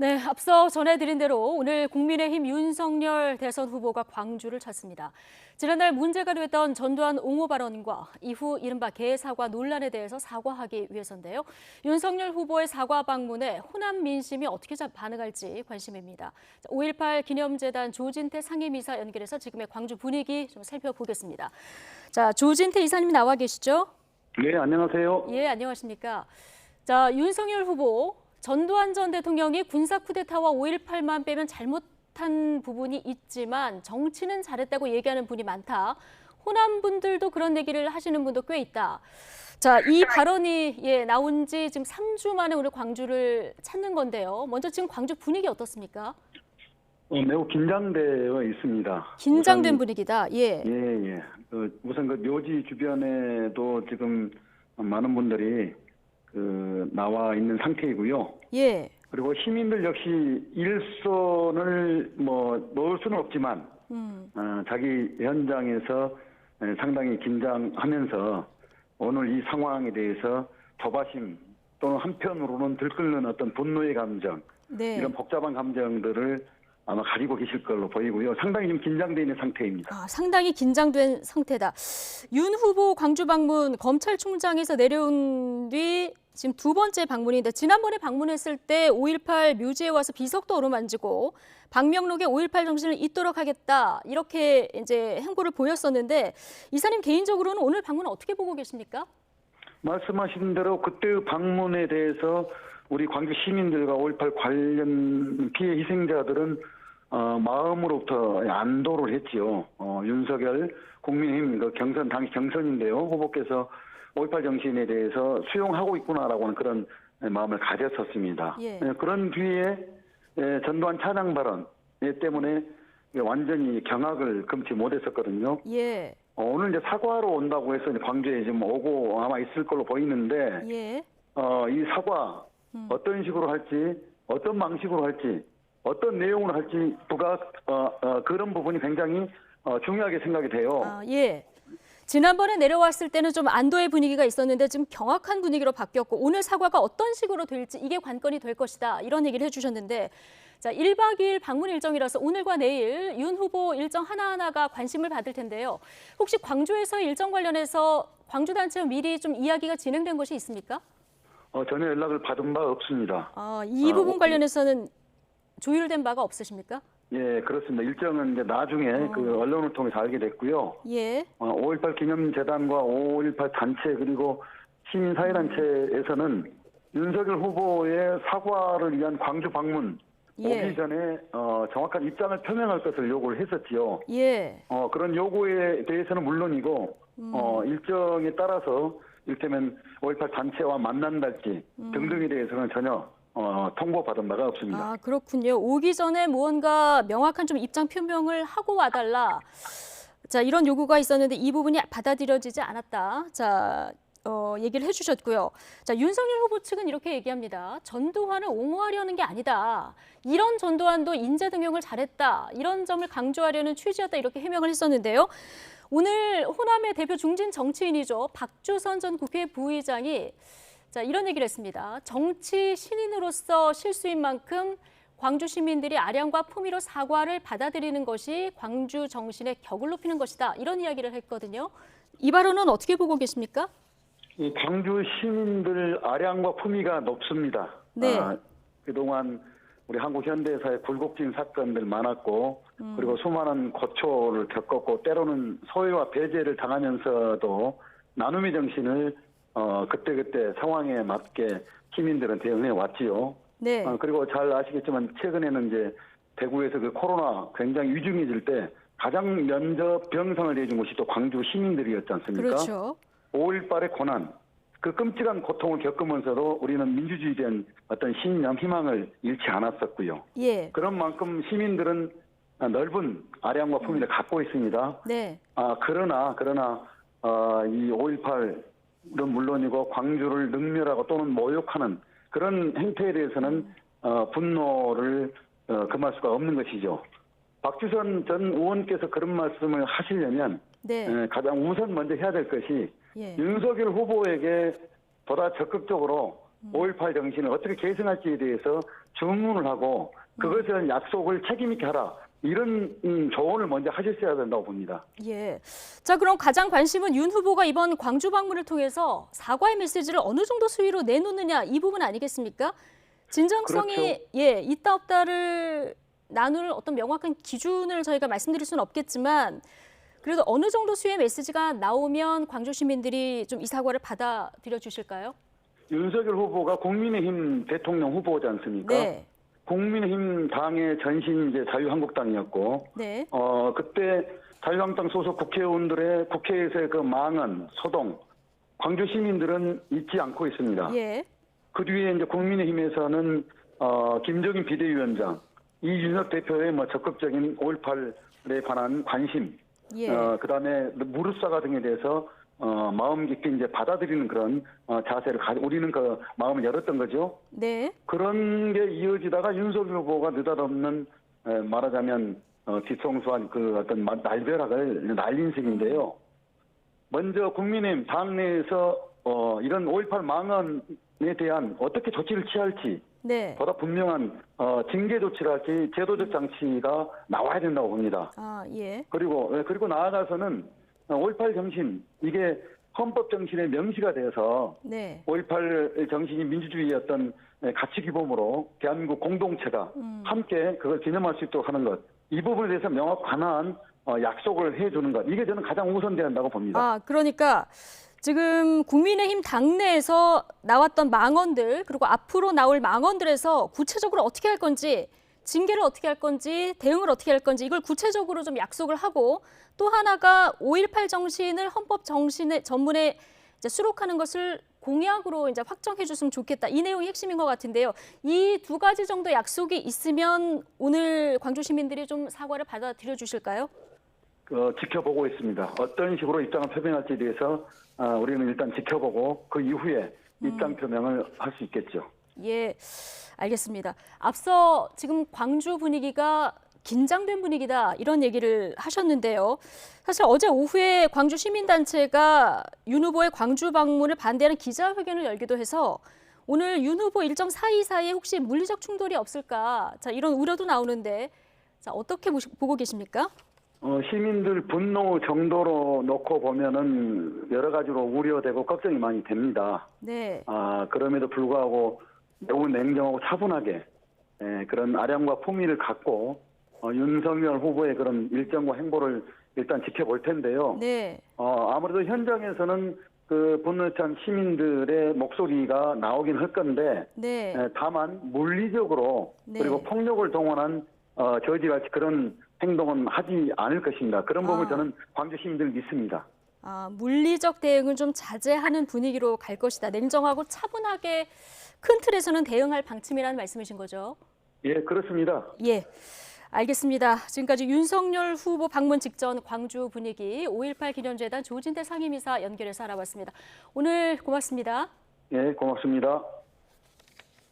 네, 앞서 전해드린 대로 오늘 국민의힘 윤석열 대선 후보가 광주를 찾습니다. 지난달 문제가 됐던 전두환 옹호 발언과 이후 이른바 개사과 논란에 대해서 사과하기 위해서인데요. 윤석열 후보의 사과 방문에 호남 민심이 어떻게 반응할지 관심입니다. 5.18 기념재단 조진태 상임이사 연결해서 지금의 광주 분위기 좀 살펴보겠습니다. 자, 조진태 이사님 나와 계시죠? 네, 안녕하세요. 예, 안녕하십니까. 자, 윤석열 후보. 전두환 전 대통령이 군사 쿠데타와 5.18만 빼면 잘못한 부분이 있지만 정치는 잘했다고 얘기하는 분이 많다. 호남 분들도 그런 얘기를 하시는 분도 꽤 있다. 자, 이 발언이 나온 지 지금 3주 만에 오늘 광주를 찾는 건데요. 먼저 지금 광주 분위기 어떻습니까? 매우 긴장되어 있습니다. 긴장된 분위기다. 예. 예. 우선 그 묘지 주변에도 지금 많은 분들이 나와 있는 상태이고요. 예. 그리고 시민들 역시 일손을 놓을 수는 없지만 자기 현장에서 상당히 긴장하면서 오늘 이 상황에 대해서 조바심 또는 한편으로는 들끓는 어떤 분노의 감정, 네. 이런 복잡한 감정들을 아마 가지고 계실 걸로 보이고요. 상당히 좀 긴장되어 있는 상태입니다. 상당히 긴장된 상태다. 윤 후보 광주 방문 검찰총장에서 내려온 뒤 지금 두 번째 방문인데 지난번에 방문했을 때 5.18 묘지에 와서 비석도 어루만지고 방명록에 5.18 정신을 잇도록 하겠다 이렇게 이제 행보를 보였었는데 이사님 개인적으로는 오늘 방문 어떻게 보고 계십니까? 말씀하신 대로 그때의 방문에 대해서 우리 광주 시민들과 5.18 관련 피해 희생자들은 마음으로부터 안도를 했지요. 윤석열 국민의힘 당시 경선인데요. 후보께서 5.18 정신에 대해서 수용하고 있구나라고 하는 그런 마음을 가졌었습니다. 예. 그런 뒤에 전두환 찬양 발언 때문에 완전히 경악을 금치 못했었거든요. 예. 오늘 이제 사과로 온다고 해서 광주에 좀 오고 아마 있을 걸로 보이는데 예. 이 사과 어떤 식으로 할지, 어떤 방식으로 할지, 어떤 내용으로 할지 그런 부분이 굉장히 중요하게 생각이 돼요. 예. 지난번에 내려왔을 때는 좀 안도의 분위기가 있었는데 지금 경악한 분위기로 바뀌었고 오늘 사과가 어떤 식으로 될지 이게 관건이 될 것이다 이런 얘기를 해주셨는데 자 1박 2일 방문 일정이라서 오늘과 내일 윤 후보 일정 하나하나가 관심을 받을 텐데요. 혹시 광주에서 일정 관련해서 광주단체와 미리 좀 이야기가 진행된 것이 있습니까? 전혀 연락을 받은 바 없습니다. 이 부분 관련해서는 조율된 바가 없으십니까? 예, 그렇습니다. 일정은 이제 나중에 언론을 통해서 알게 됐고요. 예. 5.18 기념재단과 5.18 단체 그리고 시민사회단체에서는 윤석열 후보의 사과를 위한 광주 방문 오기 전에 정확한 입장을 표명할 것을 요구를 했었지요. 예. 그런 요구에 대해서는 물론이고 일정에 따라서 이를테면 5.18 단체와 만난달지 등등에 대해서는 전혀 통보받은 바가 없습니다. 그렇군요. 오기 전에 무언가 명확한 좀 입장 표명을 하고 와달라. 자, 이런 요구가 있었는데 이 부분이 받아들여지지 않았다. 자, 얘기를 해주셨고요. 자, 윤석열 후보 측은 이렇게 얘기합니다. 전두환을 옹호하려는 게 아니다. 이런 전두환도 인재 등용을 잘했다. 이런 점을 강조하려는 취지였다. 이렇게 해명을 했었는데요. 오늘 호남의 대표 중진 정치인이죠. 박주선 전 국회 부의장이 자, 이런 얘기를 했습니다. 정치 신인으로서 실수인 만큼 광주 시민들이 아량과 품위로 사과를 받아들이는 것이 광주 정신의 격을 높이는 것이다. 이런 이야기를 했거든요. 이 발언은 어떻게 보고 계십니까? 이 광주 시민들 아량과 품위가 높습니다. 네. 그동안 우리 한국 현대사의 굴곡진 사건들 많았고 그리고 수많은 고초를 겪었고 때로는 소외와 배제를 당하면서도 나눔의 정신을 그때그때 상황에 맞게 시민들은 대응해 왔지요. 네. 그리고 잘 아시겠지만 최근에는 이제 대구에서 그 코로나 굉장히 위중해질 때 가장 면접 병상을 내준 곳이 또 광주 시민들이었지 않습니까? 그렇죠. 5.18의 고난, 그 끔찍한 고통을 겪으면서도 우리는 민주주의에 대한 어떤 신념, 희망을 잃지 않았었고요. 예. 그런 만큼 시민들은 넓은 아량과 품위를 갖고 있습니다. 네. 그러나 이 5.18은 물론이고 광주를 능멸하고 또는 모욕하는 그런 행태에 대해서는 분노를 금할 수가 없는 것이죠. 박주선 전 의원께서 그런 말씀을 하시려면 네. 가장 우선 먼저 해야 될 것이 예. 윤석열 후보에게 보다 적극적으로 5.18 정신을 어떻게 계승할지에 대해서 주문을 하고 그것을 약속을 책임 있게 하라. 이런 조언을 먼저 하셨어야 된다고 봅니다. 예. 자, 그럼 가장 관심은 윤 후보가 이번 광주 방문을 통해서 사과의 메시지를 어느 정도 수위로 내놓느냐 이 부분 아니겠습니까? 진정성이 그렇죠. 예, 있다 없다를 나눌 어떤 명확한 기준을 저희가 말씀드릴 수는 없겠지만 그래도 어느 정도 수위의 메시지가 나오면 광주 시민들이 좀 이 사과를 받아들여 주실까요? 윤석열 후보가 국민의힘 대통령 후보지 않습니까? 네. 국민의힘 당의 전신 이제 자유한국당이었고, 네. 그때 자유한국당 소속 국회의원들의 국회에서의 그 망언, 소동, 광주 시민들은 잊지 않고 있습니다. 예. 그 뒤에 이제 국민의힘에서는 김정인 비대위원장, 이준석 대표의 뭐 적극적인 5.18에 관한 관심, 예. 그다음에 무릎사과 등에 대해서 마음 깊이 이제 받아들이는 그런 자세를 우리는 그 마음을 열었던 거죠. 네. 그런 게 이어지다가 윤석열 후보가 느닷없는 말하자면 뒤통수한 그 어떤 날벼락을 날린 셈인데요. 먼저 국민의힘 당내에서 이런 5.18 망언에 대한 어떻게 조치를 취할지 네. 보다 분명한 징계 조치를 할지 제도적 장치가 나와야 된다고 봅니다. 아, 예. 그리고 나아가서는 5.18 정신 이게 헌법 정신의 명시가 돼서 네. 5.18 정신이 민주주의의 어떤 가치 기본으로 대한민국 공동체가 함께 그걸 기념할 수 있도록 하는 것. 이 부분에 대해서 명확한 약속을 해주는 것. 이게 저는 가장 우선돼야 한다고 봅니다. 아, 그러니까 지금 국민의힘 당내에서 나왔던 망언들 그리고 앞으로 나올 망언들에서 구체적으로 어떻게 할 건지 징계를 어떻게 할 건지 대응을 어떻게 할 건지 이걸 구체적으로 좀 약속을 하고 또 하나가 5.18 정신을 헌법 정신의 전문에 이제 수록하는 것을 공약으로 이제 확정해 줬으면 좋겠다. 이 내용이 핵심인 것 같은데요. 이 두 가지 정도 약속이 있으면 오늘 광주 시민들이 좀 사과를 받아들여 주실까요? 지켜보고 있습니다. 어떤 식으로 입장을 표명할지에 대해서 우리는 일단 지켜보고 그 이후에 입장 표명을 할 수 있겠죠. 예, 알겠습니다. 앞서 지금 광주 분위기가 긴장된 분위기다 이런 얘기를 하셨는데요. 사실 어제 오후에 광주 시민단체가 윤 후보의 광주 방문을 반대하는 기자회견을 열기도 해서 오늘 윤 후보 일정 사이사이에 혹시 물리적 충돌이 없을까 자 이런 우려도 나오는데 자 어떻게 보고 계십니까? 시민들 분노 정도로 놓고 보면은 여러 가지로 우려되고 걱정이 많이 됩니다. 네. 그럼에도 불구하고 매우 냉정하고 차분하게 그런 아량과 품위를 갖고 윤석열 후보의 그런 일정과 행보를 일단 지켜볼 텐데요. 네. 아무래도 현장에서는 그 분노에 찬 시민들의 목소리가 나오긴 할 건데 네. 다만 물리적으로 네. 그리고 폭력을 동원한 저지같이 그런 행동은 하지 않을 것입니다. 그런 부분을 저는 광주 시민들 믿습니다. 물리적 대응은 좀 자제하는 분위기로 갈 것이다. 냉정하고 차분하게 큰 틀에서는 대응할 방침이라는 말씀이신 거죠? 예, 그렇습니다. 예, 알겠습니다. 지금까지 윤석열 후보 방문 직전 광주 분위기 5.18 기념재단 조진태 상임이사 연결해서 알아봤습니다. 오늘 고맙습니다. 예, 고맙습니다.